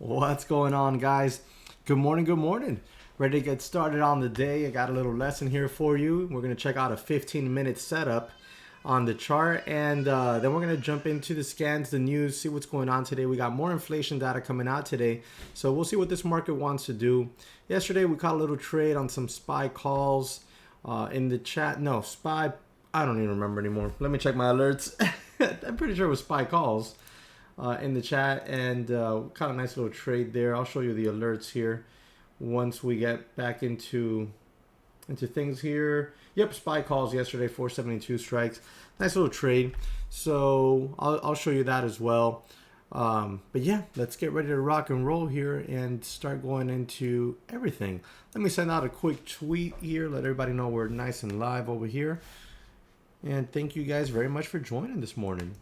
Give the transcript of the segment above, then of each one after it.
What's going on, guys? Good morning, good morning. Ready to get started on the day. I got a little lesson here for you. We're going to check out a 15-minute setup on the chart, and then we're going to jump into the scans, the news, see what's going on today. We got more inflation data coming out today, so we'll see what this market wants to do. Yesterday, we caught a little trade on some SPY calls in the chat. No, SPY, I don't even remember anymore. Let me check my alerts. I'm pretty sure it was SPY calls. In the chat, and kind of nice little trade there. I'll show you the alerts here once we get back into things here. Yep, SPY calls yesterday, 472 strikes. Nice little trade. So I'll show you that as well. But yeah, let's get ready to rock and roll here and start going into everything. Let me send out a quick tweet here, let everybody know we're nice and live over here. And thank you guys very much for joining this morning.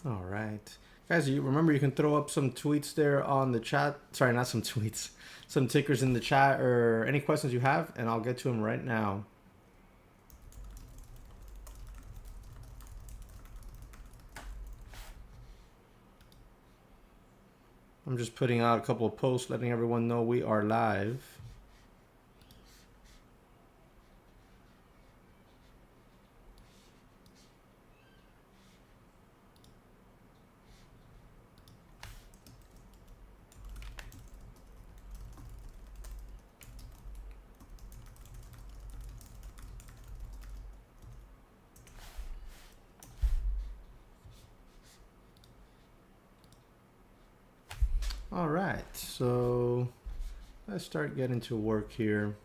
All right. Guys, you remember you can throw up some tweets there on the chat. Sorry, not some tweets. Some tickers in the chat or any questions you have, and I'll get to them right now. I'm just putting out a couple of posts letting everyone know we are live. All right, so let's start getting to work here.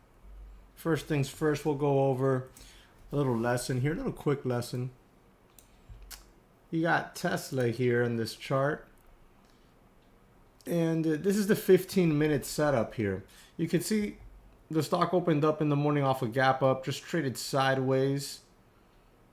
First things first, we'll go over a little lesson here, a little quick lesson. You got Tesla here in this chart, and this is the 15-minute setup here. You can see the stock opened up in the morning off a gap up, just traded sideways.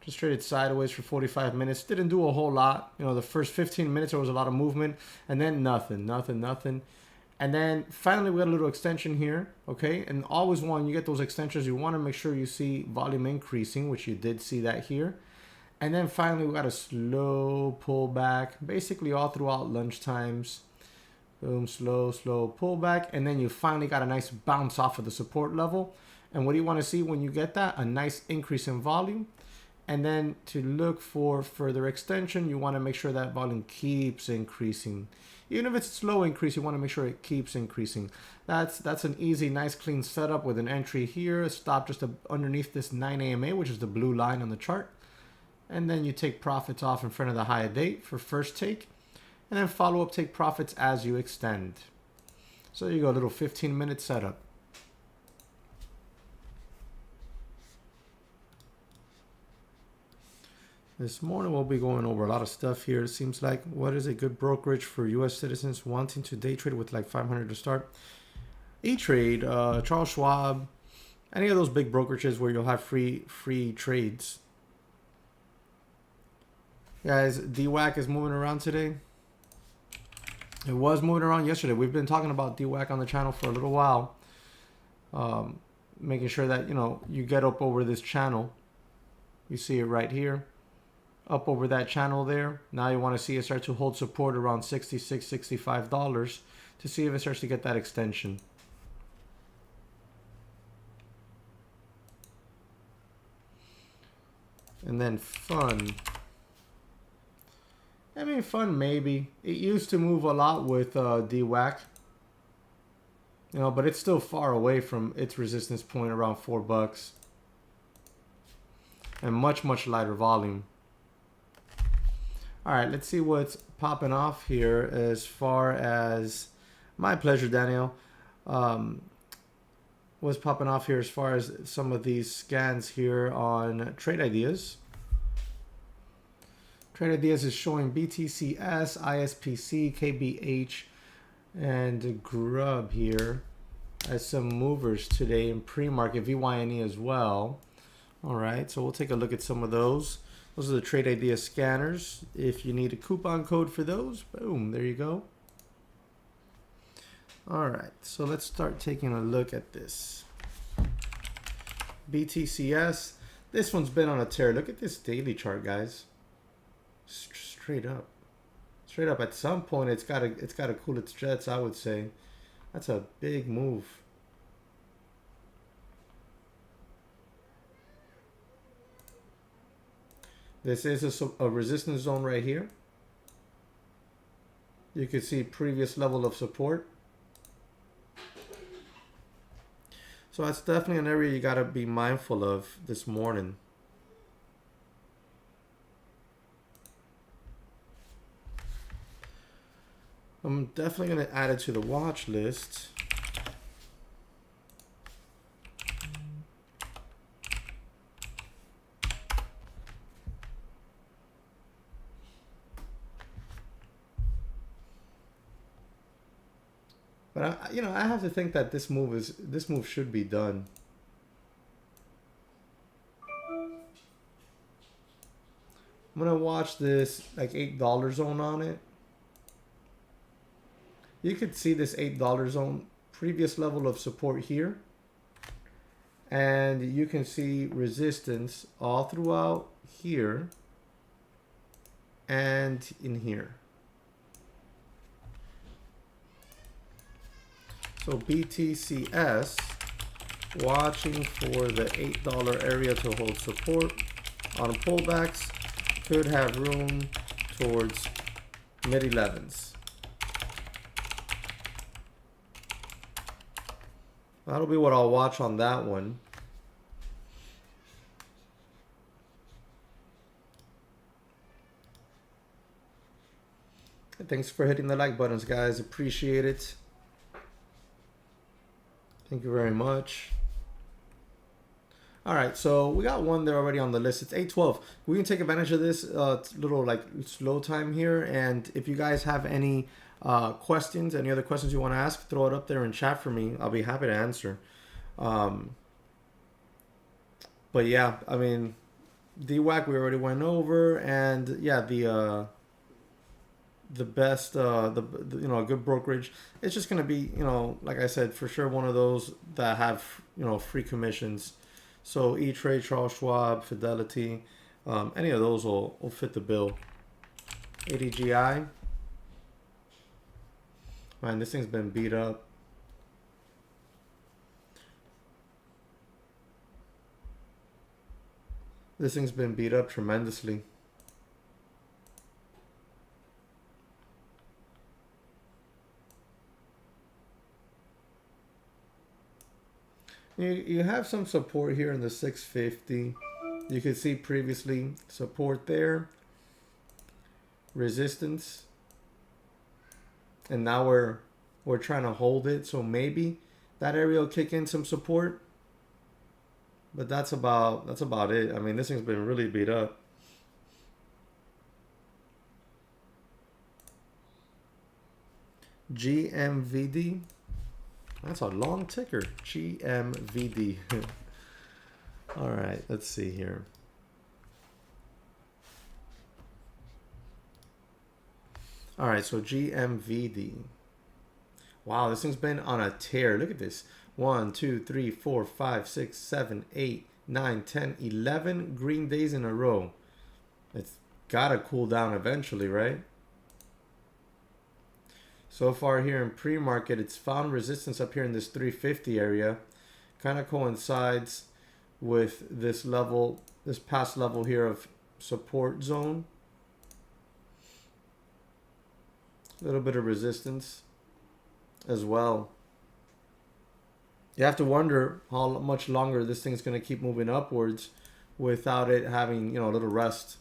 Just traded sideways for 45 minutes. Didn't do a whole lot. You know, the first 15 minutes there was a lot of movement, and then nothing. And then finally we got a little extension here, okay? And always when you get those extensions, you want to make sure you see volume increasing, which you did see that here. And then finally we got a slow pullback, basically all throughout lunch times. Boom, slow pullback, and then you finally got a nice bounce off of the support level. And what do you want to see when you get that? A nice increase in volume. And then to look for further extension, you want to make sure that volume keeps increasing. Even if it's a slow increase, you want to make sure it keeps increasing. That's an easy, nice, clean setup with an entry here, a stop just underneath this 9 AMA, which is the blue line on the chart. And then you take profits off in front of the high of date for first take. And then follow up, take profits as you extend. So there you go, a little 15-minute setup. This morning we'll be going over a lot of stuff here. It seems like, what is a good brokerage for U.S. citizens wanting to day trade with like 500 to start? E-Trade, Charles Schwab, any of those big brokerages where you'll have free trades. Guys, DWAC is moving around today. It was moving around yesterday. We've been talking about DWAC on the channel for a little while. Making sure that, you know, you get up over this channel. You see it right here. Up over that channel there. Now you want to see it start to hold support around $66, $65 to see if it starts to get that extension. And then fun. I mean, fun maybe. It used to move a lot with DWAC. You know, but it's still far away from its resistance point around $4. And much, much lighter volume. All right, let's see what's popping off here as far as... My pleasure, Daniel. What's popping off here as far as some of these scans here on Trade Ideas. Trade Ideas is showing BTCS, ISPC, KBH, and Grub here as some movers today in pre-market, VYNE as well. All right, so we'll take a look at some of those. Those are the Trade Idea scanners. If you need a coupon code for those, boom, there you go. All right, so let's start taking a look at this. BTCS, this one's been on a tear. Look at this daily chart, guys. Straight up. Straight up, at some point it's gotta cool its jets, I would say. That's a big move. This is a resistance zone right here. You can see previous level of support. So that's definitely an area you gotta be mindful of this morning. I'm definitely gonna add it to the watch list. But I have to think that this move should be done. I'm gonna watch this like $8 zone on it. You could see this $8 zone, previous level of support here, and you can see resistance all throughout here and in here. So BTCS, watching for the $8 area to hold support on pullbacks, could have room towards mid-11s. That'll be what I'll watch on that one. Thanks for hitting the like buttons, guys. Appreciate it. Thank you very much. All right, so we got one there already on the list. It's 8:12. We can take advantage of this little like slow time here. And if you guys have any questions, any other questions you want to ask, throw it up there in chat for me. I'll be happy to answer. But yeah, I mean, DWAC we already went over, and yeah, the best, a good brokerage. It's just gonna be, like I said, for sure one of those that have, free commissions. So E-Trade, Charles Schwab, Fidelity, any of those will fit the bill. ADGI. Man, this thing's been beat up. This thing's been beat up tremendously. You have some support here in the 650. You could see previously support there, resistance, and now we're trying to hold it. So maybe that area will kick in some support, but that's about it. I mean, this thing's been really beat up. GMVD. That's a long ticker, GMVD. All right, let's see here. All right, so GMVD. Wow, this thing's been on a tear. Look at this. 1, 2, 3, 4, 5, 6, 7, 8, 9, 10, 11 green days in a row. It's gotta cool down eventually, right? So far here in pre-market, it's found resistance up here in this 350 area. Kind of coincides with this level, this past level here of support zone. A little bit of resistance as well. You have to wonder how much longer this thing's going to keep moving upwards without it having, you know, a little rest.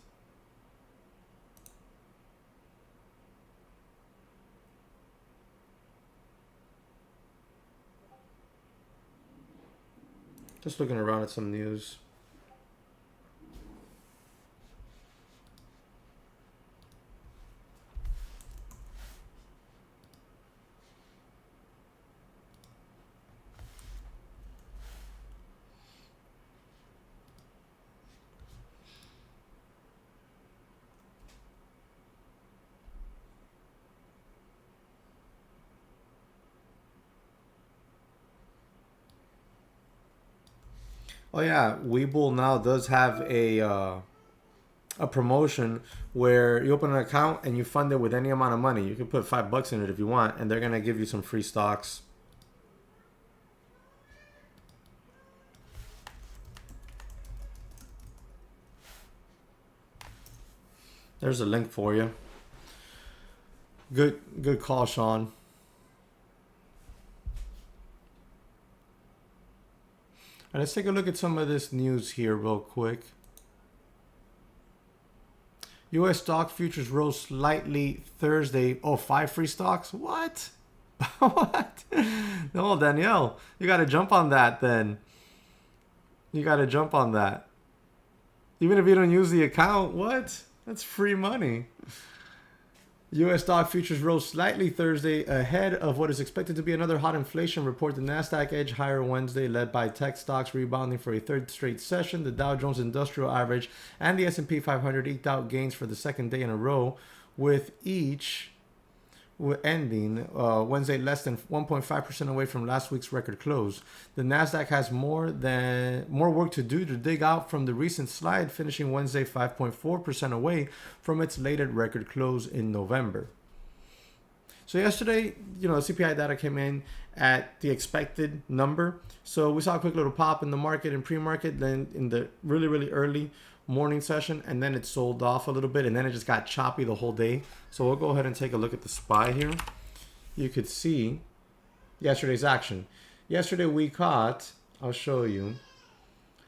Just looking around at some news. Oh yeah, Webull now does have a promotion where you open an account and you fund it with any amount of money. You can put $5 in it if you want, and they're gonna give you some free stocks. There's a link for you. Good call, Sean. And let's take a look at some of this news here real quick. U.S. stock futures rose slightly Thursday. Oh, 5 free stocks? What? What? No, Danielle, you got to jump on that then. You got to jump on that. Even if you don't use the account, what? That's free money. U.S. stock futures rose slightly Thursday ahead of what is expected to be another hot inflation report. The Nasdaq edged higher Wednesday, led by tech stocks rebounding for a third straight session. The Dow Jones Industrial Average and the S&P 500 eked out gains for the second day in a row, with each ending Wednesday less than 1.5% away from last week's record close. The Nasdaq has more work to do to dig out from the recent slide, finishing Wednesday 5.4% away from its latest record close in November. So yesterday, you know, CPI data came in at the expected number. So we saw a quick little pop in the market and pre-market, then in the really early morning session, and then it sold off a little bit, and then it just got choppy the whole day. So we'll go ahead and take a look at the SPY here. You could see yesterday's action. Yesterday we caught, I'll show you.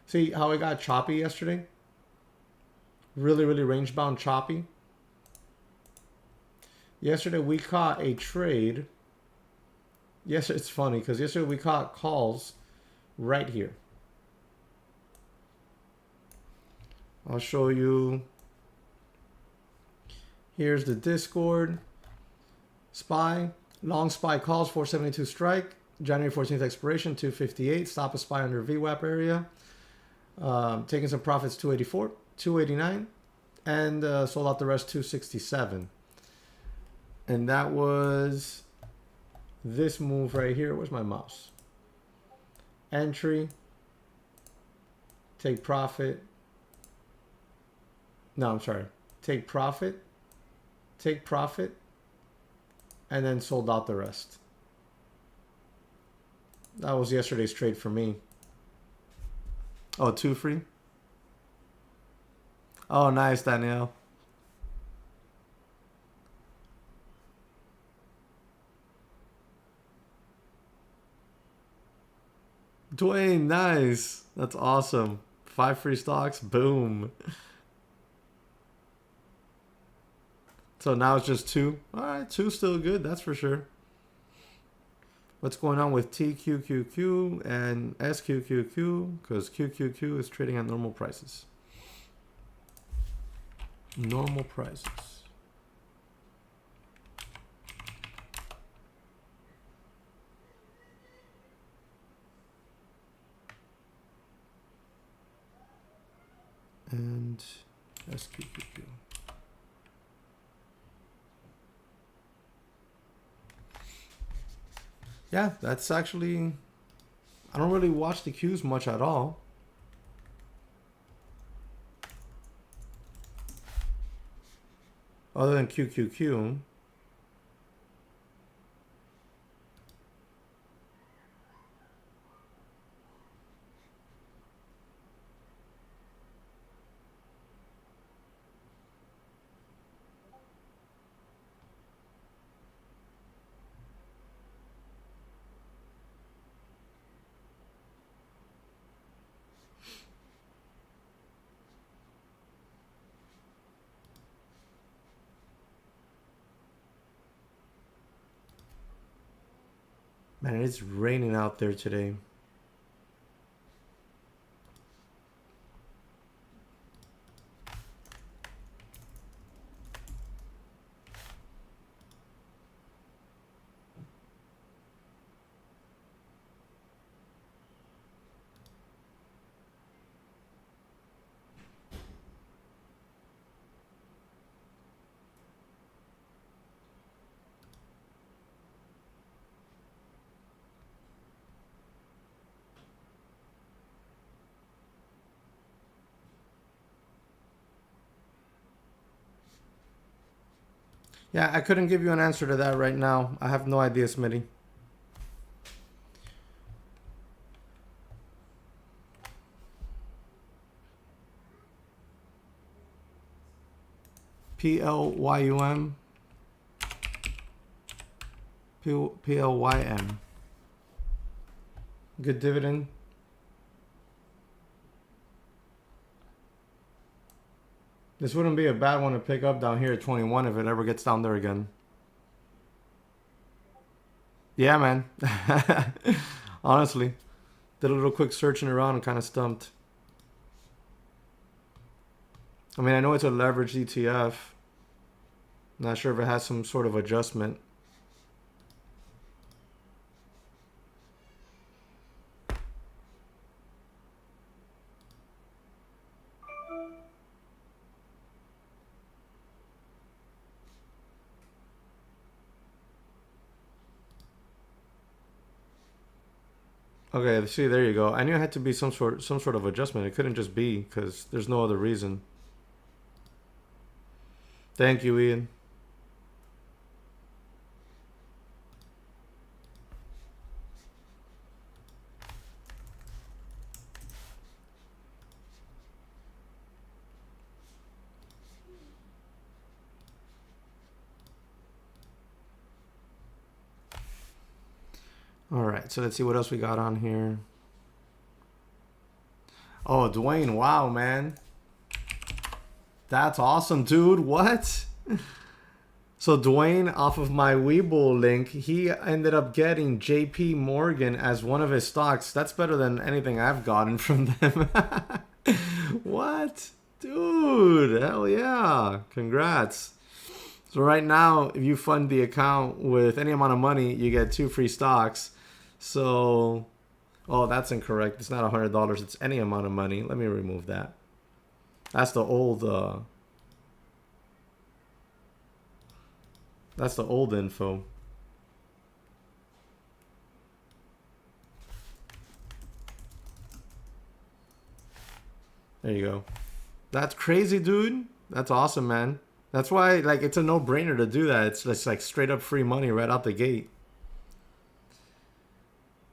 See how it got choppy yesterday? Really range bound choppy. Yesterday we caught a trade. Yes, it's funny because yesterday we caught calls right here. I'll show you. Here's the Discord. SPY. Long SPY calls, 472 strike. January 14th expiration, 258. Stop a SPY under VWAP area. Taking some profits, 284, 289. And sold out the rest, 267. And that was this move right here. Where's my mouse? Entry. Take profit. No, I'm sorry. Take profit, and then sold out the rest. That was yesterday's trade for me. Oh, 2 free? Oh, nice, Danielle. Dwayne, nice. That's awesome. 5 free stocks, boom. So now it's just 2. All right, 2 still good, that's for sure. What's going on with TQQQ and SQQQ? Because QQQ is trading at normal prices. Normal prices. And SQQQ. Yeah, that's actually, I don't really watch the Qs much at all. Other than QQQ. Man, it's raining out there today. Yeah, I couldn't give you an answer to that right now. I have no idea, Smitty. PLYUM. PLYM. Good dividend. This wouldn't be a bad one to pick up down here at 21 if it ever gets down there again. Yeah, man. Honestly. Did a little quick searching around and kind of stumped. I mean, I know it's a leveraged ETF. Not sure if it has some sort of adjustment. Okay, see, there you go. I knew it had to be some sort of adjustment. It couldn't just be because there's no other reason. Thank you, Ian. All right, so let's see what else we got on here. Oh, Dwayne, wow, man. That's awesome, dude. What? So Dwayne, off of my Webull link, he ended up getting JP Morgan as one of his stocks. That's better than anything I've gotten from them. What? Dude, hell yeah. Congrats. So right now, if you fund the account with any amount of money, you get 2 free stocks. So, oh, that's incorrect. It's not $100. It's any amount of money. Let me remove that. That's the old, that's the old info. There you go. That's crazy, dude. That's awesome, man. That's why, like, it's a no-brainer to do that. It's just like straight up free money right out the gate.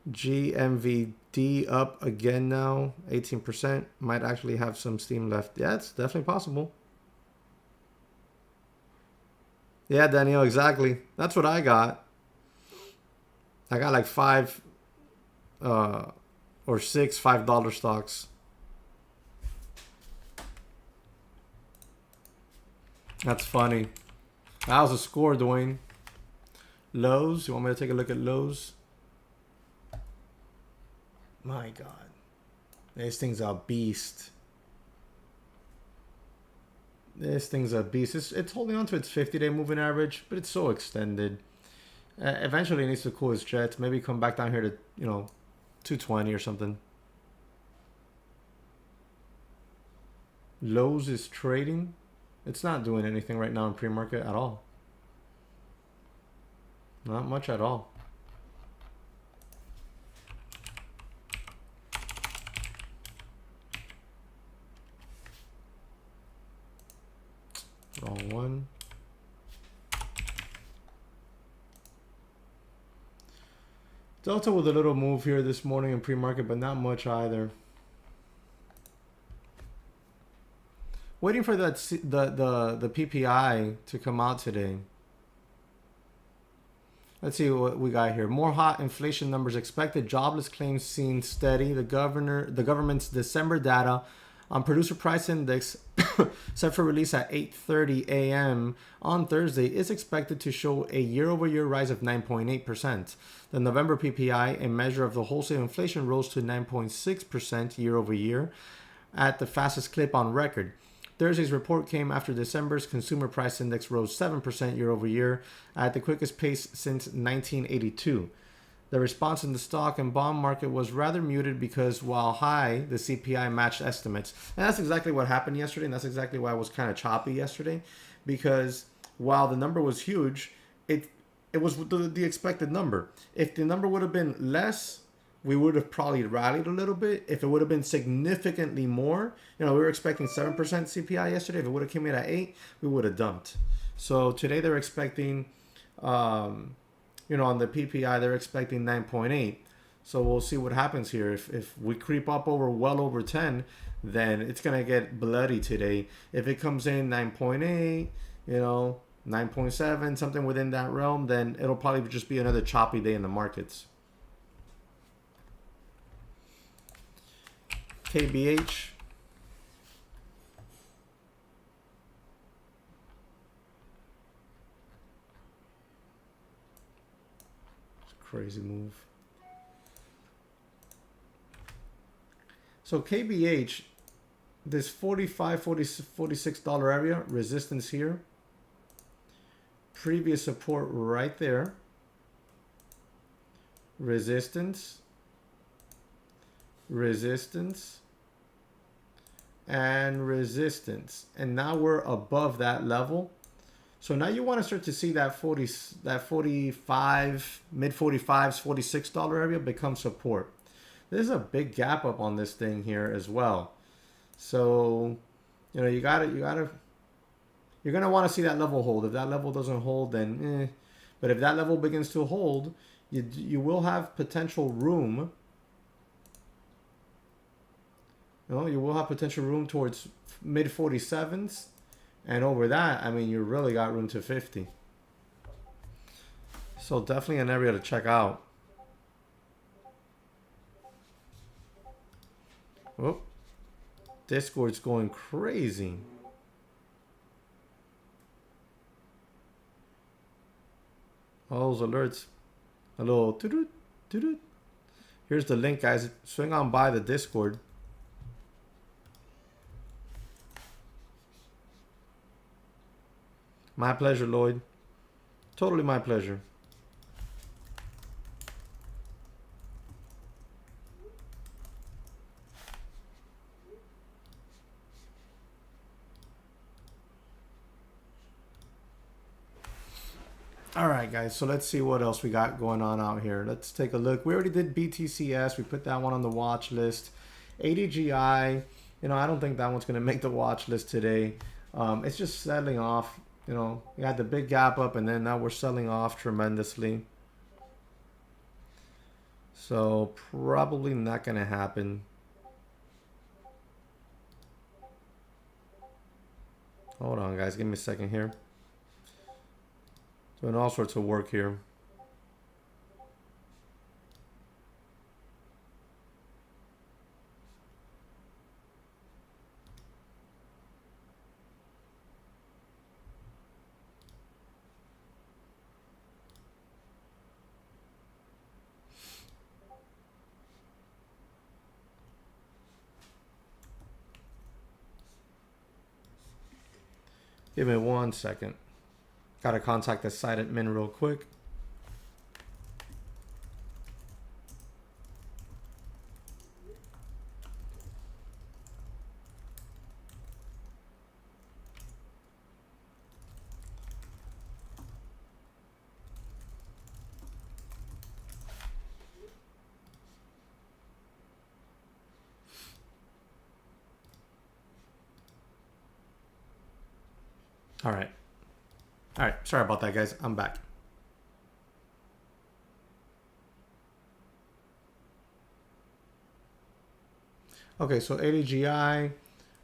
GMVD up again now, 18%. Might actually have some steam left. Yeah, it's definitely possible. Yeah, Daniel, exactly. That's what I got. I got like 5 or 6 $5 stocks. That's funny. That was a score, Dwayne. Lowe's. You want me to take a look at Lowe's? My God. This thing's a beast. This thing's a beast. It's holding on to its 50-day moving average, but it's so extended. Eventually it needs to cool its jets. Maybe come back down here to, 220 or something. Lowe's is trading. It's not doing anything right now in pre-market at all. Not much at all. Wrong one. Delta with a little move here this morning in pre-market, but not much either. Waiting for that the PPI to come out today. Let's see what we got here. More hot inflation numbers expected. Jobless claims seen steady. The government's December data on producer price index set for release at 8:30 a.m. on Thursday, is expected to show a year-over-year rise of 9.8%. The November PPI, a measure of the wholesale inflation, rose to 9.6% year-over-year at the fastest clip on record. Thursday's report came after December's consumer price index rose 7% year-over-year at the quickest pace since 1982. The response in the stock and bond market was rather muted because while high, the CPI matched estimates. And that's exactly what happened yesterday, and that's exactly why I was kind of choppy yesterday, because while the number was huge, it was the expected number. If the number would have been less, we would have probably rallied a little bit. If it would have been significantly more, we were expecting 7% CPI yesterday. If it would have come in at 8, we would have dumped. So today they're expecting, on the PPI, they're expecting 9.8. So we'll see what happens here. If we creep up well over 10, then it's going to get bloody today. If it comes in 9.8, 9.7, something within that realm, then it'll probably just be another choppy day in the markets. KBH. Crazy move. So KBH, this $45, $46 area, resistance here. Previous support right there. Resistance. Resistance. And resistance. And now we're above that level. So now you want to start to see that 45, mid 45s, $46 area become support. There's a big gap up on this thing here as well. So, you're gonna want to see that level hold. If that level doesn't hold, then But if that level begins to hold, you will have potential room. You will have potential room towards mid 47s. And over that, you really got room to 50. So definitely an area to check out. Oh, Discord's going crazy. All those alerts. A little doo-doo, doo-doo. Here's the link, guys. Swing on by the Discord. My pleasure, Lloyd. Totally my pleasure. All right, guys. So let's see what else we got going on out here. Let's take a look. We already did BTCS. We put that one on the watch list. ADGI. I don't think that one's going to make the watch list today. It's just settling off. We had the big gap up, and then now we're selling off tremendously. So probably not going to happen. Hold on, guys. Give me a second here. Doing all sorts of work here. Give me 1 second. Gotta contact the site admin real quick. All right. Sorry about that, guys. I'm back. Okay, so ADGI.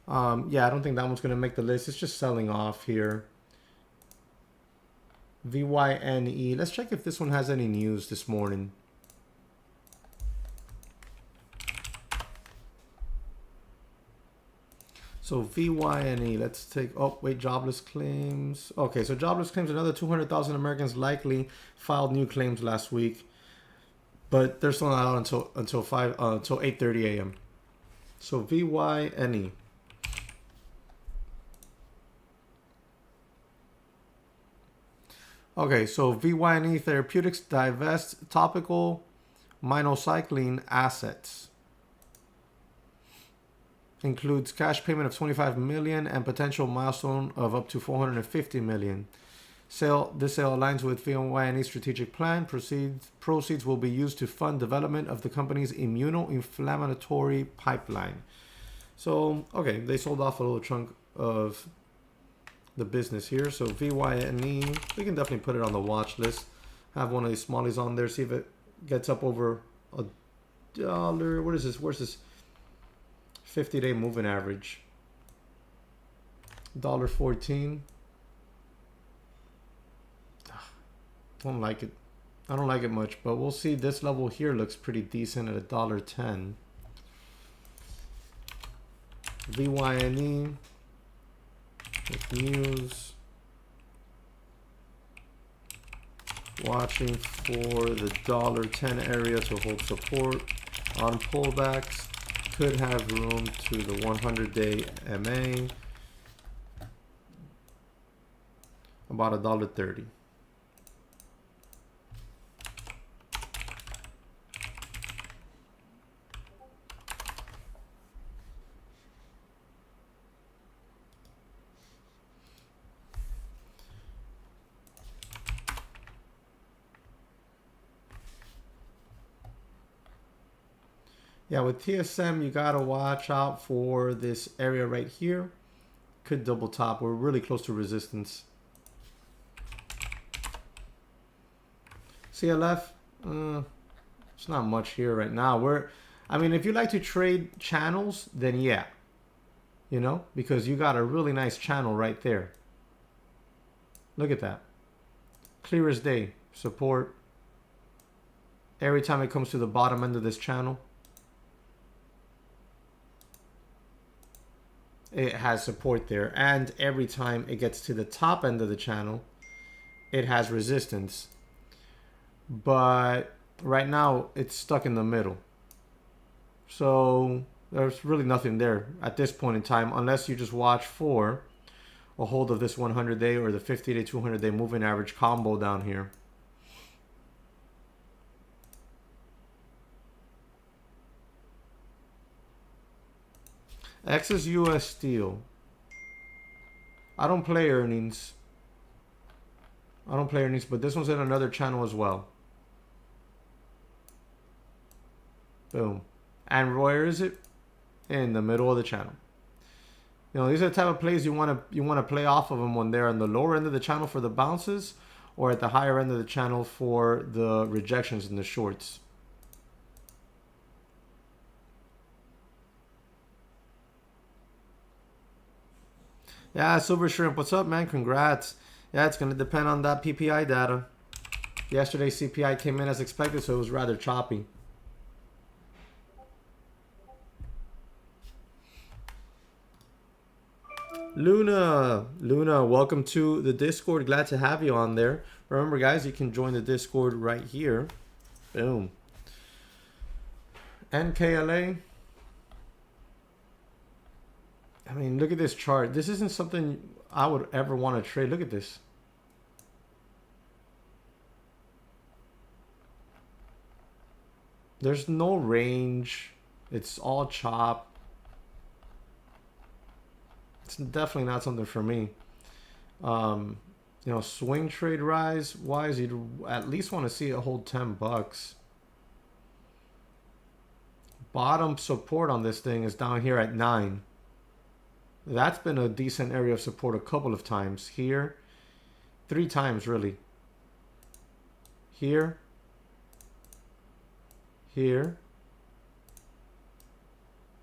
Yeah, I don't think that one's going to make the list. It's just selling off here. VYNE. Let's check if this one has any news this morning. So So VYNE, let's take, oh wait, jobless claims. Okay, so jobless claims, another 200,000 Americans likely filed new claims last week, but they're still not out until 8:30 a.m. So VYNE. Okay, so VYNE Therapeutics divests topical minocycline assets. Includes cash payment of 25 million and potential milestone of up to 450 million. This sale aligns with VYNE's strategic plan. Proceeds will be used to fund development of the company's immunoinflammatory pipeline. So, okay, they sold off a little chunk of the business here. So VYNE, we can definitely put it on the watch list. Have one of these smallies on there. See if it gets up over $1. What is this? Where's this? 50-day moving average. $1.14. Don't like it. I don't like it much, but we'll see. This level here looks pretty decent at $1.10. VYNE with news. Watching for the $1.10 area to hold support on pullbacks. Could have room to the 100-day MA. About $1.30. Yeah, with TSM, you gotta watch out for this area right here. Could double top. We're really close to resistance. CLF, it's not much here right now. I mean, if you like to trade channels, then yeah, you know, because you got a really nice channel right there. Look at that, clear as day. Support. Every time it comes to the bottom end of this channel, it has support there, and every time it gets to the top end of the channel, it has resistance. But right now it's stuck in the middle, so there's really nothing there at this point in time, unless you just watch for a hold of this 100-day or the 50-day 200-day moving average combo down here. X's US Steel. I don't play earnings. But this one's in another channel as well. Boom. And where is it? In the middle of the channel. You know, these are the type of plays you want to play off of them when they're on the lower end of the channel for the bounces, or at the higher end of the channel for the rejections and the shorts. Yeah, Silver Shrimp, what's up, man? Congrats. Yeah, it's going to depend on that PPI data. Yesterday's CPI came in as expected, so it was rather choppy. Luna, welcome to the Discord. Glad to have you on there. Remember, guys, you can join the Discord right here. Boom. NKLA. I mean, look at this chart. This isn't something I would ever want to trade. Look at this. There's no range. It's all chop. It's definitely not something for me. You know, swing trade rise wise, you'd at least want to see it hold $10. Bottom support on this thing is down here at 9. That's been a decent area of support a couple of times. Here, 3 times really. Here, here,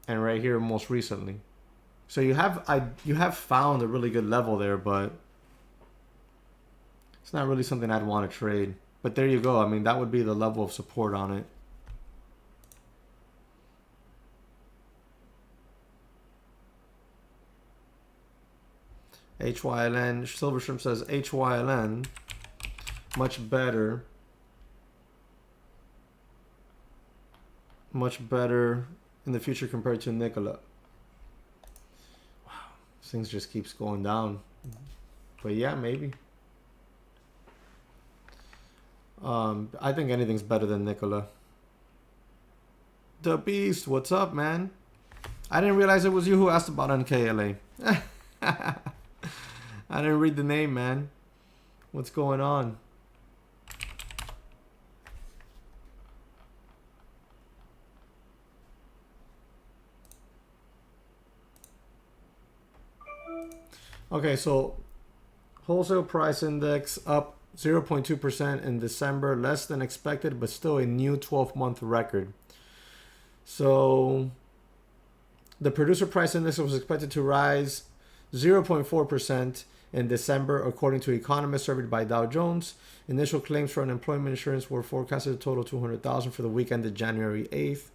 and right here most recently. So you have found a really good level there, but it's not really something I'd want to trade. But there you go. I mean, that would be the level of support on it. HYLN. Silver Shrimp says HYLN. Much better. Much better in the future compared to Nikola. Wow. Things just keeps going down. But yeah, maybe. I think anything's better than Nikola. The Beast, what's up, man? I didn't realize it was you who asked about NKLA. I didn't read the name, man. What's going on? Okay, so wholesale price index up 0.2% in December, less than expected, but still a new 12-month record. So the producer price index was expected to rise 0.4% in December, according to economists surveyed by Dow Jones. Initial claims for unemployment insurance were forecasted to total 200,000 for the week ended January 8th.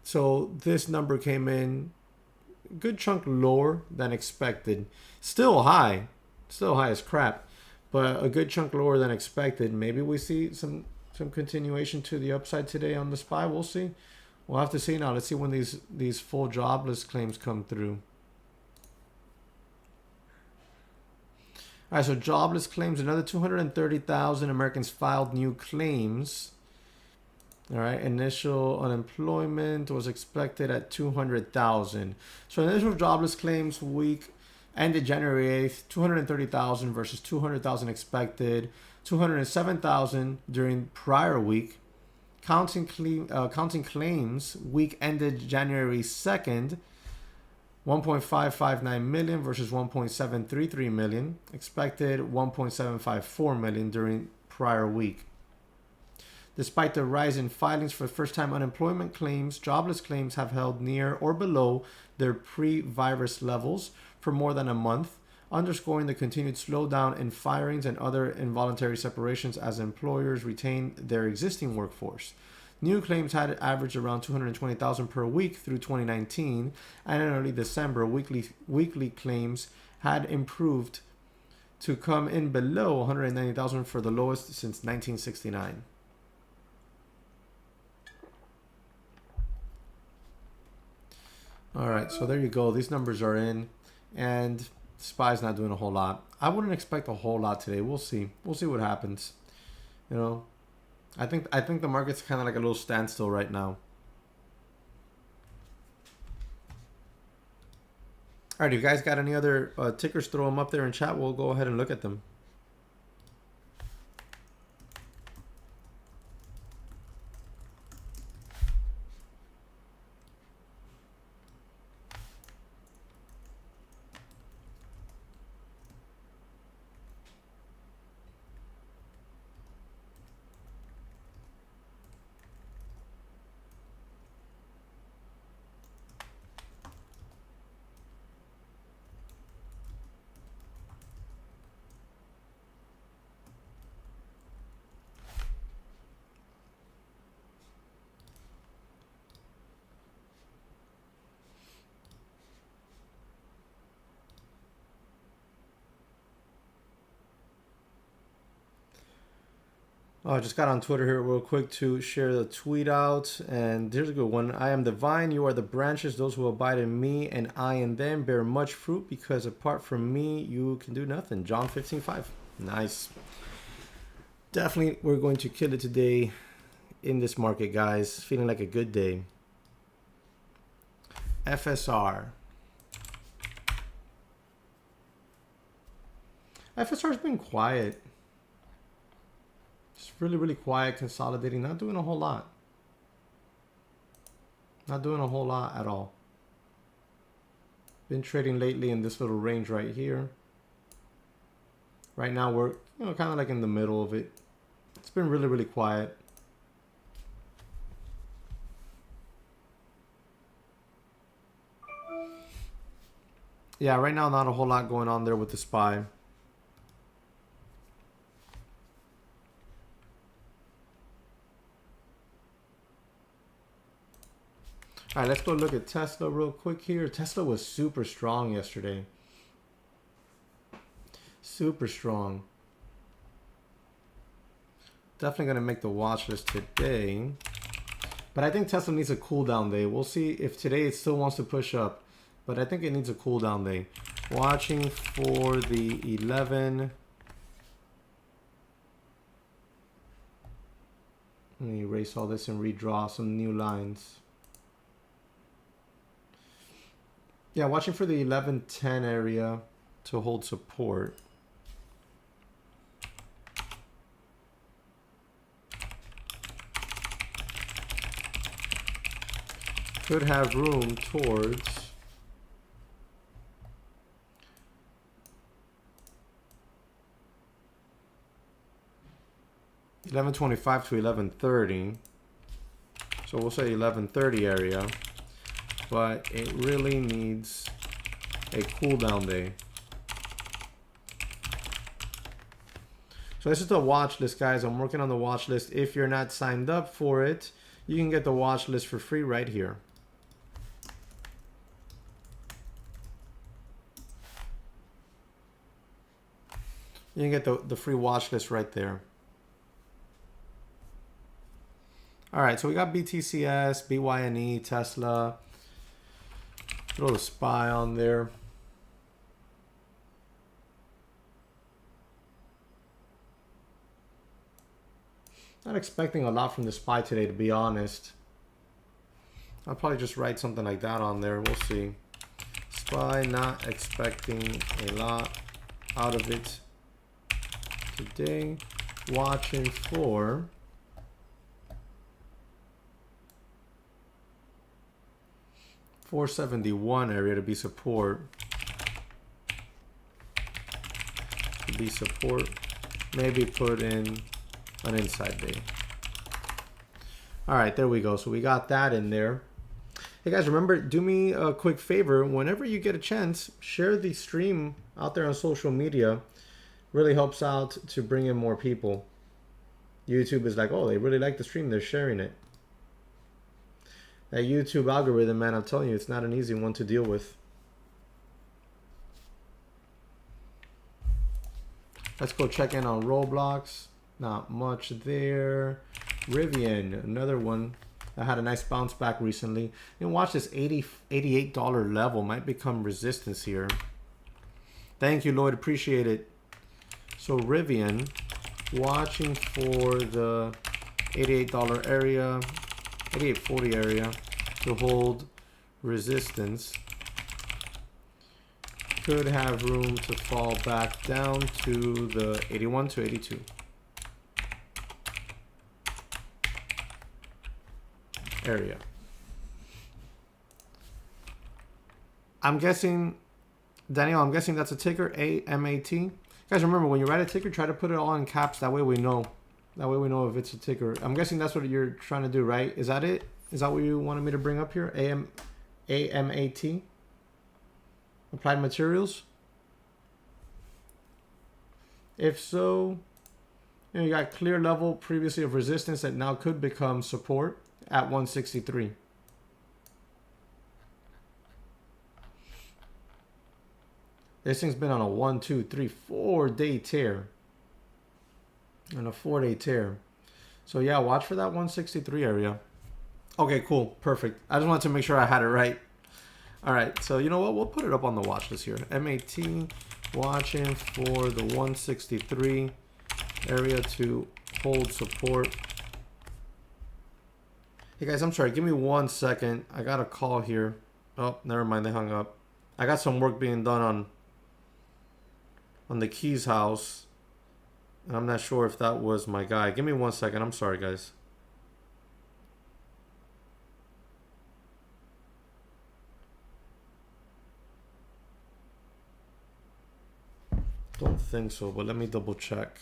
So this number came in a good chunk lower than expected. Still high as crap, but a good chunk lower than expected. Maybe we see some continuation to the upside today on the SPY. We'll see. We'll have to see now. Let's see when these full jobless claims come through. All right, so jobless claims, another 230,000 Americans filed new claims. All right, initial unemployment was expected at 200,000. So initial jobless claims week ended January 8th, 230,000 versus 200,000 expected, 207,000 during prior week. Counting claims week ended January 2nd, 1.559 million versus 1.733 million. Expected 1.754 million during prior week. Despite the rise in filings for first-time unemployment claims, jobless claims have held near or below their pre-virus levels for more than a month, underscoring the continued slowdown in firings and other involuntary separations as employers retain their existing workforce. New claims had averaged around 220,000 per week through 2019, and in early December, weekly claims had improved to come in below 190,000 for the lowest since 1969. All right, so there you go. These numbers are in, and SPY's not doing a whole lot. I wouldn't expect a whole lot today. We'll see. We'll see what happens. You know, I think the market's kind of like a little standstill right now. All right, if you guys got any other tickers, throw them up there in chat. We'll go ahead and look at them. Oh, I just got on Twitter here real quick to share the tweet out. And here's a good one. I am the vine, you are the branches. Those who abide in me and I in them bear much fruit, because apart from me, you can do nothing. John 15:5. Nice. Definitely, we're going to kill it today in this market, guys. Feeling like a good day. FSR. FSR's been quiet. It's really, really quiet, consolidating, not doing a whole lot. Not doing a whole lot at all. Been trading lately in this little range right here. Right now we're, kind of like in the middle of it. It's been really, really quiet. Yeah, right now not a whole lot going on there with the SPY. All right, let's go look at Tesla real quick here. Tesla was super strong yesterday. Super strong. Definitely going to make the watch list today. But I think Tesla needs a cool down day. We'll see if today it still wants to push up. But I think it needs a cool down day. Watching for the 11. Let me erase all this and redraw some new lines. Yeah, watching for the 1110 area to hold support. Could have room towards 1125 to 1130. So we'll say 1130 area, but it really needs a cool down day. So this is the watch list, guys. I'm working on the watch list. If you're not signed up for it, you can get the watch list for free right here. You can get the free watch list right there. All right, so we got BTCS, BYNE, Tesla. Throw the SPY on there. Not expecting a lot from the SPY today, to be honest. I'll probably just write something like that on there. We'll see. SPY, not expecting a lot out of it today. Watching for 471 area to be support. Maybe put in an inside day. All right, there we go. So we got that in there. Hey guys, remember, do me a quick favor. Whenever you get a chance, share the stream out there on social media. Really helps out to bring in more people. YouTube is like, oh, they really like the stream. They're sharing it. That YouTube algorithm, man, I'm telling you, it's not an easy one to deal with. Let's go check in on Roblox. Not much there. Rivian, another one that had a nice bounce back recently. And watch this $88 level. Might become resistance here. Thank you, Lloyd. Appreciate it. So Rivian, watching for the $88 area, 88.40 area to hold resistance. Could have room to fall back down to the 81 to 82 area. I'm guessing, Daniel, I'm guessing that's a ticker, AMAT. Guys, remember, when you write a ticker, try to put it all in caps. That way we know. That way we know if it's a ticker. I'm guessing that's what you're trying to do, right? Is that it? Is that what you wanted me to bring up here? AMAT? Applied Materials? If so, you got clear level previously of resistance that now could become support at 163. This thing's been on a 1, 2, 3, 4-day tear. And a 4-day tear. So yeah, watch for that 163 area. Okay, cool. Perfect. I just wanted to make sure I had it right. All right, so you know what? We'll put it up on the watch list here. MAT, watching for the 163 area to hold support. Hey guys, I'm sorry. Give me 1 second. I got a call here. Oh, never mind. They hung up. I got some work being done on the Keys house. And I'm not sure if that was my guy. Give me 1 second. I'm sorry, guys. Don't think so, but let me double check.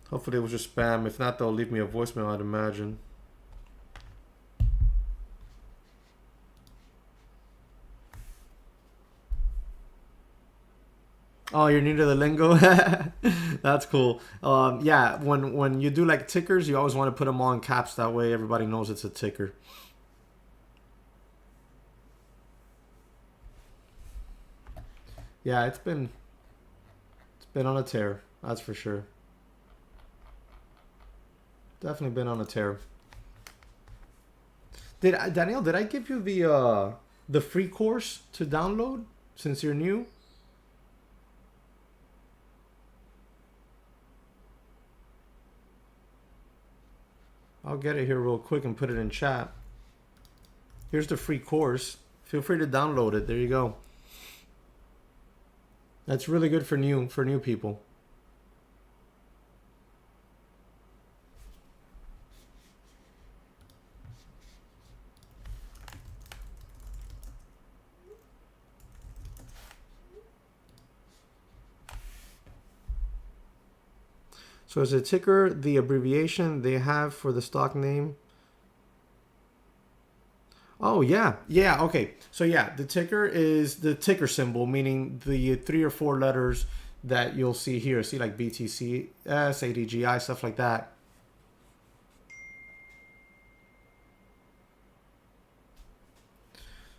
Hopefully it was just spam. If not, they'll leave me a voicemail, I'd imagine. Oh, you're new to the lingo? That's cool. Yeah, when you do like tickers, you always want to put them all in caps. That way everybody knows it's a ticker. Yeah, it's been on a tear. That's for sure. Definitely been on a tear. Daniel, did I give you the free course to download since you're new? I'll get it here real quick and put it in chat. Here's the free course. Feel free to download it. There you go. That's really good for new people. So is a ticker the abbreviation they have for the stock name? Oh yeah, yeah. Okay, so yeah, the ticker is the ticker symbol, meaning the 3 or 4 letters that you'll see here. See like BTC, ADGI, stuff like that.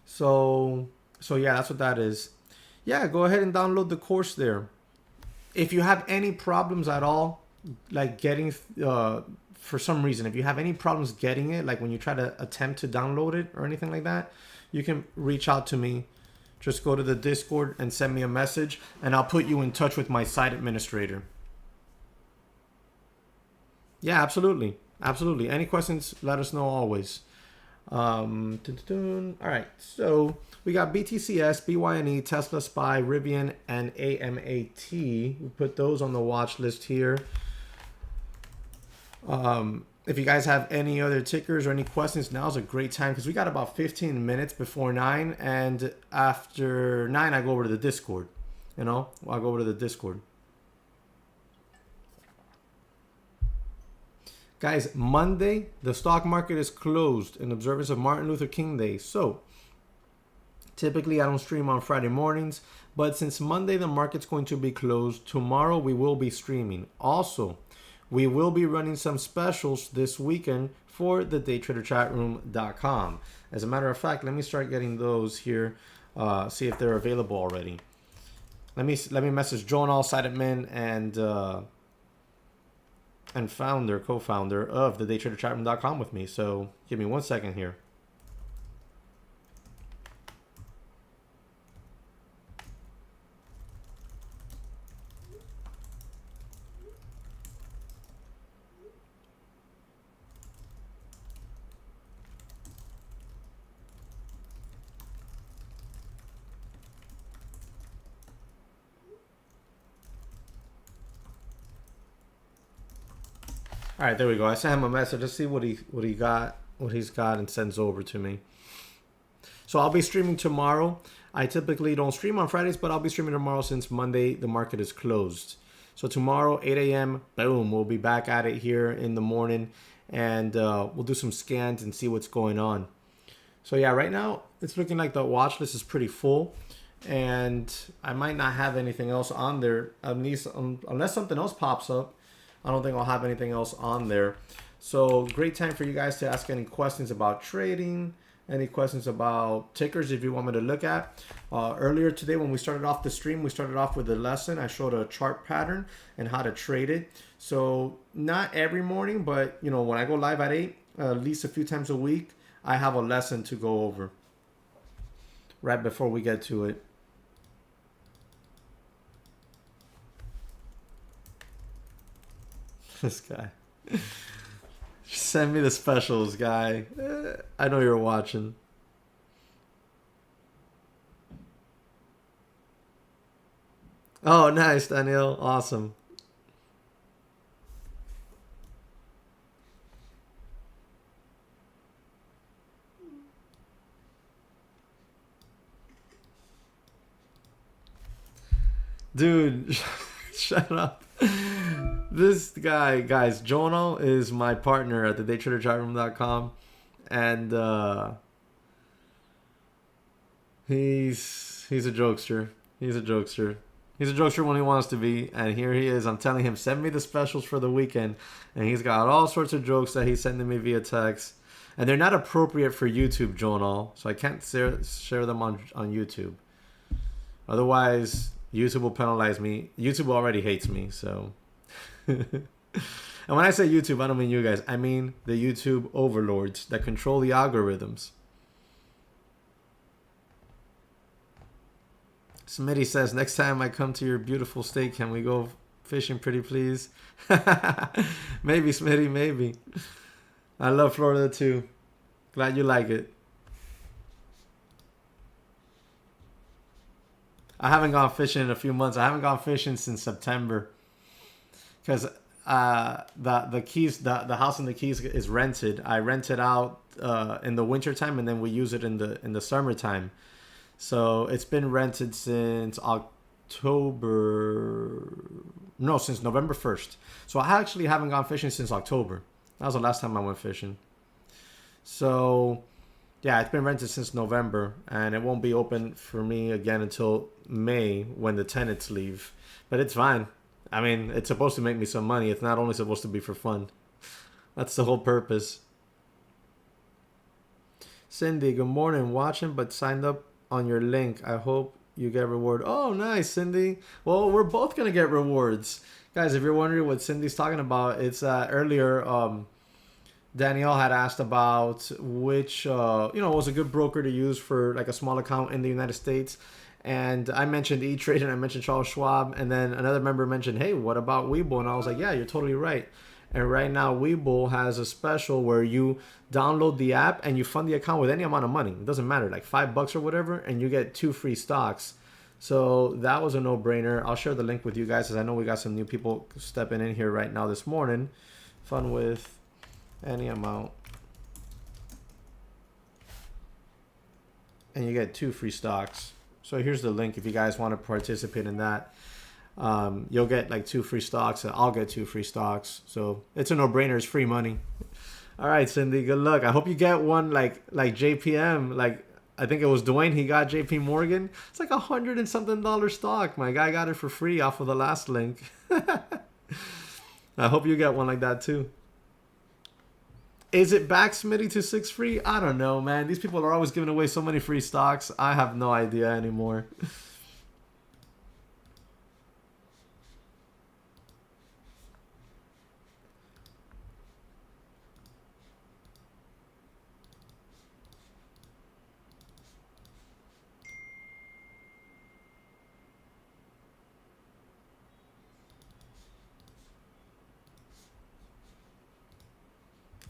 So yeah, that's what that is. Yeah, go ahead and download the course there. If you have any problems at all, like getting for some reason, if you have any problems getting it, like when you try to attempt to download it or anything like that, you can reach out to me. Just go to the Discord and send me a message, and I'll put you in touch with my site administrator. Yeah, absolutely. Absolutely. Any questions, let us know always. All right, so we got BTCS, BYNE, Tesla Spy, Rivian, and AMAT. We put those on the watch list here. If you guys have any other tickers or any questions, now's a great time because we got about 15 minutes before 9, and after 9 I go over to the Discord. I'll go over to the Discord. Guys, Monday, the stock market is closed in observance of Martin Luther King Day. So, typically I don't stream on Friday mornings, but since Monday the market's going to be closed, tomorrow we will be streaming. Also, we will be running some specials this weekend for the daytraderchatroom.com. As a matter of fact, let me start getting those here, see if they're available already. Let me message Jonal, site admin, and co-founder of the daytraderchatroom.com with me. So give me 1 second here. All right, there we go. I sent him a message to see what he's got, and sends over to me. So I'll be streaming tomorrow. I typically don't stream on Fridays, but I'll be streaming tomorrow since Monday the market is closed. So tomorrow, 8 a.m., boom, we'll be back at it here in the morning, and we'll do some scans and see what's going on. So yeah, right now it's looking like the watch list is pretty full, and I might not have anything else on there, at least unless something else pops up. I don't think I'll have anything else on there. So great time for you guys to ask any questions about trading, any questions about tickers if you want me to look at. Earlier today when we started off the stream, we started off with a lesson. I showed a chart pattern and how to trade it. So not every morning, but when I go live at 8, at least a few times a week, I have a lesson to go over right before we get to it. This guy. Send me the specials, guy. I know you're watching. Oh, nice, Daniel. Awesome. Dude, shut up. This guy, guys, Jono is my partner at the daytraderchatroom.com, and he's a jokester. He's a jokester. He's a jokester when he wants to be, and here he is. I'm telling him, send me the specials for the weekend, and he's got all sorts of jokes that he's sending me via text, and they're not appropriate for YouTube, Jonal, so I can't share them on YouTube. Otherwise, YouTube will penalize me. YouTube already hates me, so. And when I say YouTube, I don't mean you guys. I mean the YouTube overlords that control the algorithms. Smitty says, next time I come to your beautiful state, can we go fishing pretty please? Maybe, Smitty, maybe. I love Florida too. Glad you like it. I haven't gone fishing in a few months. I haven't gone fishing since September. Because the Keys, the house in the Keys is rented. I rent it out in the wintertime, and then we use it in the summertime. So it's been rented since since November 1st. So I actually haven't gone fishing since October. That was the last time I went fishing. So yeah, it's been rented since November, and it won't be open for me again until May when the tenants leave. But it's fine. I mean, it's supposed to make me some money. It's not only supposed to be for fun. That's the whole purpose. Cindy, good morning. Watching, but signed up on your link. I hope you get reward. Oh, nice, Cindy. Well, we're both gonna get rewards, guys. If you're wondering what Cindy's talking about, it's earlier. Danielle had asked about which was a good broker to use for like a small account in the United States, and I mentioned E-Trade and I mentioned Charles Schwab, and then another member mentioned, hey, what about Webull? And I was like, yeah, you're totally right. And right now, Webull has a special where you download the app and you fund the account with any amount of money. It doesn't matter, like $5 or whatever, and you get 2 free stocks. So that was a no-brainer. I'll share the link with you guys, because I know we got some new people stepping in here right now this morning. Fund with any amount. And you get 2 free stocks. So here's the link if you guys want to participate in that. You'll get like 2 free stocks, and I'll get 2 free stocks. So it's a no-brainer. It's free money. All right, Cindy, good luck. I hope you get one like JPM. Like, I think it was Dwayne. He got JP Morgan. It's like $100 and something stock. My guy got it for free off of the last link. I hope you get one like that too. Is it back, Smitty, to 6 free? I don't know, man. These people are always giving away so many free stocks. I have no idea anymore.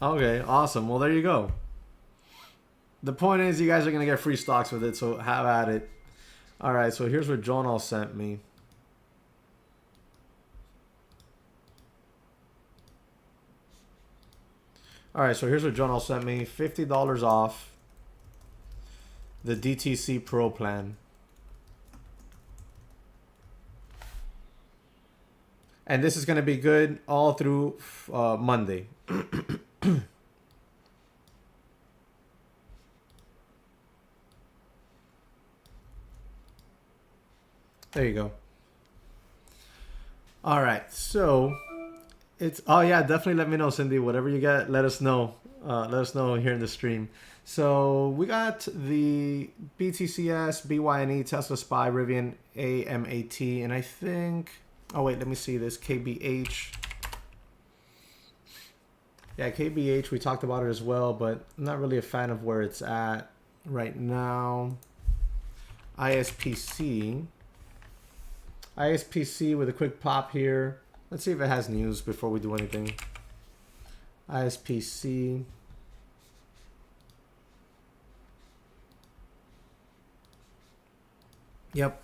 Okay, awesome. Well, there you go. The point is, you guys are going to get free stocks with it, so have at it. All right, so here's what Jonal sent me. All right, so here's what Jonal sent me. $50 off the DTC Pro plan. And this is going to be good all through Monday. There you go. All right, so it's, oh yeah, definitely let me know, Cindy. Whatever you get, let us know. Let us know here in the stream. So we got the BTCS, BYNE, Tesla Spy, Rivian, AMAT, and I think, oh wait, let me see this, KBH. Yeah, KBH, we talked about it as well, but I'm not really a fan of where it's at right now. ISPC. ISPC with a quick pop here. Let's see if it has news before we do anything. ISPC. Yep.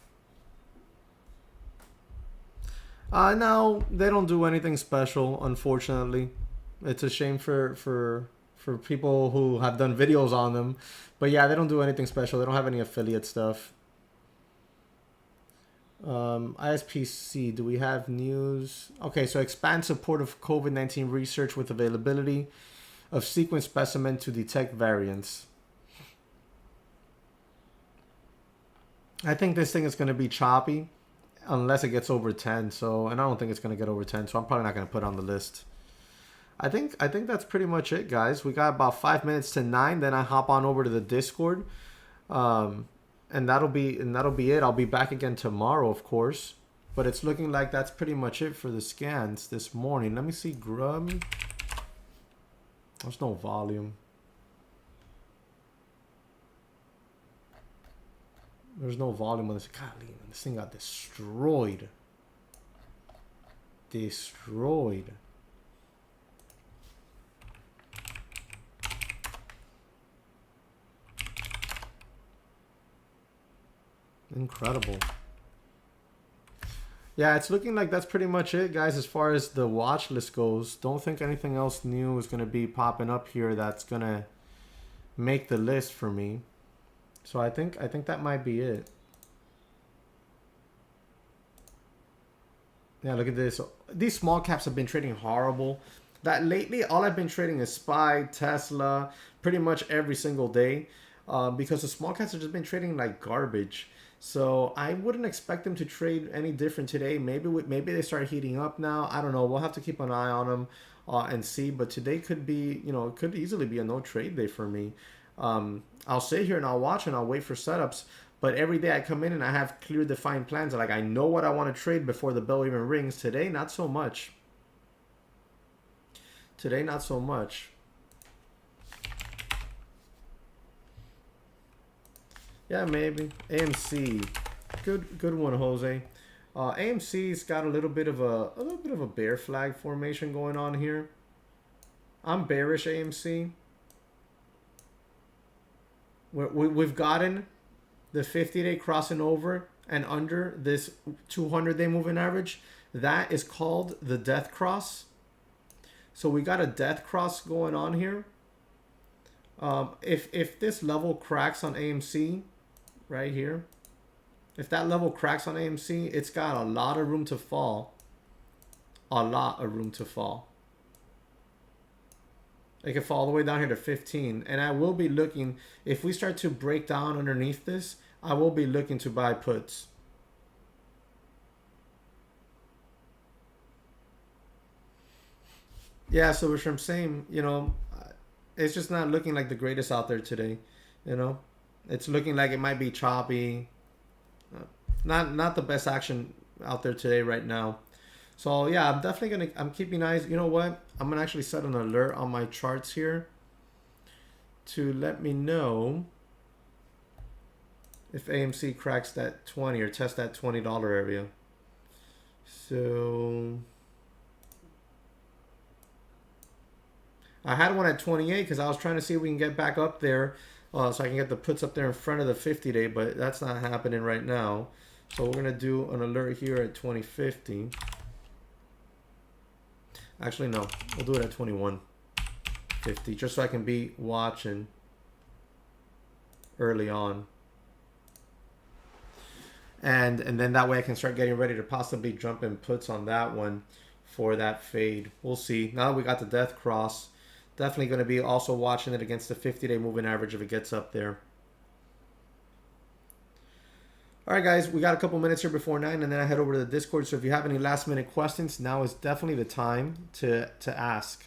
No, they don't do anything special, unfortunately. It's a shame for people who have done videos on them. But yeah, they don't do anything special. They don't have any affiliate stuff. ISPC, do we have news? Okay, so expand support of COVID-19 research with availability of sequence specimen to detect variants. I think this thing is going to be choppy. unless it gets over 10. So, and I don't think it's gonna get over 10. So I'm probably not gonna put it on the list. I think that's pretty much it, guys. We got about 5 minutes to 9. Then I hop on over to the Discord, and that'll be it. I'll be back again tomorrow, of course. But it's looking like that's pretty much it for the scans this morning. Let me see, Grub. There's no volume. There's no volume on this. Golly, this thing got destroyed. Destroyed. Incredible. Yeah, it's looking like that's pretty much it, guys, as far as the watch list goes. Don't think anything else new is going to be popping up here that's going to make the list for me. So I think that might be it. Yeah, look at this. These small caps have been trading horrible. That lately, all I've been trading is SPY, Tesla, pretty much every single day, because the small caps have just been trading like garbage. So I wouldn't expect them to trade any different today. Maybe they start heating up now. I don't know. We'll have to keep an eye on them and see. But today could be, you know, it could easily be a no trade day for me. I'll sit here and I'll watch and I'll wait for setups. But every day I come in and I have clear defined plans. Like I know what I want to trade before the bell even rings. Today, not so much. Today, not so much. Yeah, maybe. AMC. Good one, Jose. AMC's got a little bit of a bear flag formation going on here. I'm bearish AMC. We've gotten the 50-day crossing over and under this 200-day moving average. That is called the death cross. So we got a death cross going on here. If this level cracks on AMC right here, if that level cracks on AMC, it's got a lot of room to fall. A lot of room to fall. It can fall all the way down here to 15. And I will be looking, if we start to break down underneath this, I will be looking to buy puts. Yeah, so which I'm saying, you know, it's just not looking like the greatest out there today. You know, it's looking like it might be choppy. Not the best action out there today right now. So yeah, I'm definitely I'm keeping eyes. You know what? I'm gonna actually set an alert on my charts here to let me know if AMC cracks that 20 or test that $20 area. So I had one at 28 because I was trying to see if we can get back up there, so I can get the puts up there in front of the 50-day, but that's not happening right now. So we're gonna do an alert here at 2050. Actually, no, we'll do it at 2150, just so I can be watching early on. And then that way I can start getting ready to possibly jump in puts on that one for that fade. We'll see. Now that we got the death cross, definitely going to be also watching it against the 50-day moving average if it gets up there. All right, guys, we got a couple minutes here before 9, and then I head over to the Discord. So if you have any last-minute questions, now is definitely the time to ask.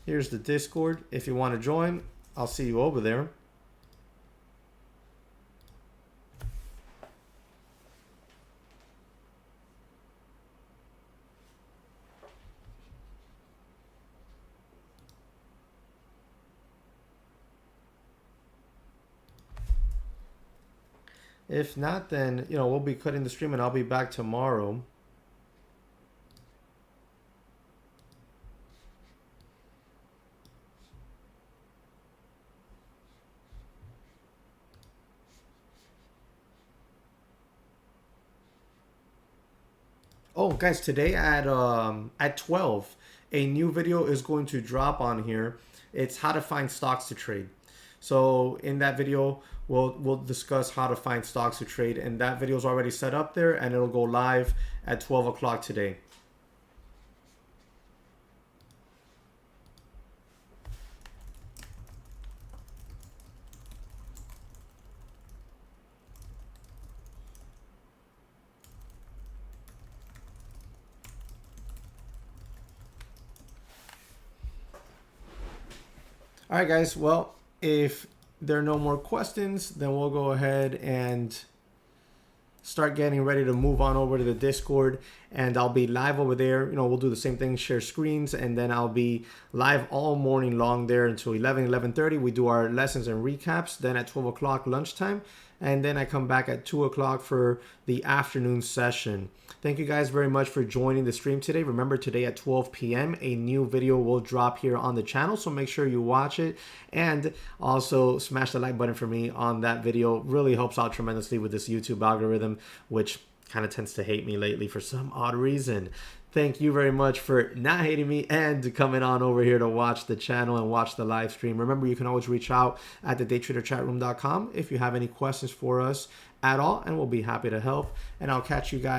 Here's the Discord. If you want to join, I'll see you over there. If not, then, you know, we'll be cutting the stream and I'll be back tomorrow. Oh, guys, today at 12, a new video is going to drop on here. It's how to find stocks to trade. So in that video, we'll discuss how to find stocks to trade, and that video is already set up there, and it'll go live at 12 o'clock today. All right, guys. Well, if there are no more questions, then we'll go ahead and start getting ready to move on over to the Discord, and I'll be live over there. You know, we'll do the same thing, share screens, and then I'll be live all morning long there until 11:30. We do our lessons and recaps. Then at 12 o'clock lunchtime, and then I come back at 2 o'clock for the afternoon session. Thank you guys very much for joining the stream today. Remember, today at 12 p.m. a new video will drop here on the channel, so make sure you watch it, and also smash the like button for me on that video. Really helps out tremendously with this YouTube algorithm, which kind of tends to hate me lately for some odd reason. Thank you very much for not hating me and coming on over here to watch the channel and watch the live stream. Remember, you can always reach out at thedaytraderchatroom.com if you have any questions for us at all, and we'll be happy to help. And I'll catch you guys